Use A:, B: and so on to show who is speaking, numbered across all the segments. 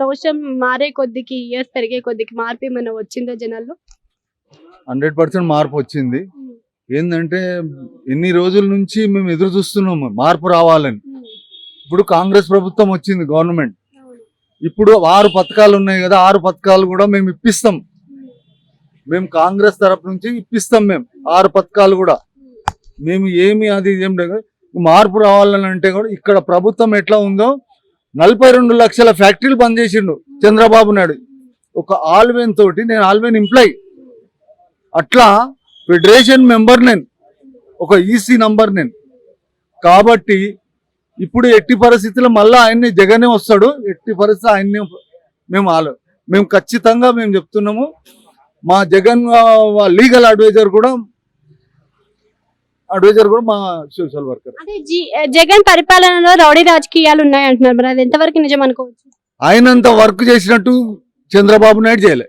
A: సంవత్సరం మారే కొద్దికి ఇయర్స్ పెరిగే కొద్దికి మార్పు ఏమైనా వచ్చిందా జనాల్లో?
B: 100% మార్పు వచ్చింది. ఏంటంటే ఎన్ని రోజుల నుంచి మేము ఎదురు చూస్తున్నాము మార్పు రావాలని. ఇప్పుడు కాంగ్రెస్ ప్రభుత్వం వచ్చింది, గవర్నమెంట్. ఇప్పుడు 6 పథకాలు ఉన్నాయి కదా, 6 పథకాలు కూడా మేము ఇప్పిస్తాం. మేము కాంగ్రెస్ తరపు నుంచి ఇప్పిస్తాం. మేము 6 పథకాలు కూడా మేము ఏమి అది ఏం లేదు. మార్పు రావాలని అంటే కూడా ఇక్కడ ప్రభుత్వం ఎట్లా ఉందో 42 లక్షల ఫ్యాక్టరీలు బంద్ చేసిండు చంద్రబాబు నాయుడు. ఒక ఆల్వేన్ తోటి, నేను ఆల్వేన్ ఎంప్లాయ్, అట్లా ఫెడరేషన్ మెంబర్ నేను, ఒక ఈసీ నంబర్ నేను. కాబట్టి ఇప్పుడు ఎట్టి పరిస్థితుల్లో మళ్ళీ ఆయన్ని జగనే వస్తాడు. ఎట్టి పరిస్థితి ఆయన్ని మేము ఖచ్చితంగా మేము చెప్తున్నాము. మా జగన్ లీగల్ అడ్వైజర్ కూడా మా సోషల్ వర్కర్.
A: అంటే జగన్ పరిపాలనలో రౌడీ రాజకీయాలు ఉన్నాయి అంటున్నారు, మరి అది ఎంతవరకు నిజం అనుకోవచ్చు?
B: ఆయనంత వర్క్ చేసినట్టు చంద్రబాబు నాయుడు చేయలే.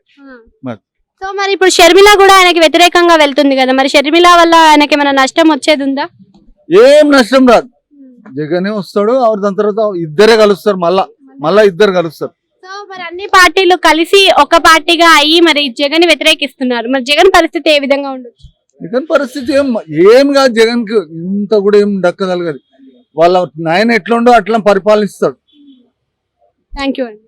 A: సో మరి ఇప్పుడు షర్మిల కూడా ఆయనకి వ్యతిరేకంగా వెళ్తుంది కదా, మరి షర్మిల వల్ల ఆయనకి ఏమైనా నష్టం వచ్చేది ఉందా?
B: ఏం నష్టం రాదు. జగనే వస్తాడు, దాని తర్వాత ఇద్దరే కలుస్తారు, మళ్ళా ఇద్దరు కలుస్తారు.
A: సో మరి అన్ని పార్టీలు కలిసి ఒక పార్టీగా అయ్యి మరి జగన్ వ్యతిరేకిస్తున్నారు. మరి జగన్ పరిస్థితి ఏ విధంగా ఉండొచ్చు?
B: జగన్ పరిస్థితి ఏం కాదు. జగన్ కి ఇంత కూడా ఏం దక్కగలగదు. వాళ్ళ నాయన ఎట్లా ఉండో అట్లా పరిపాలిస్తాడు.
A: థ్యాంక్ యూ అండి.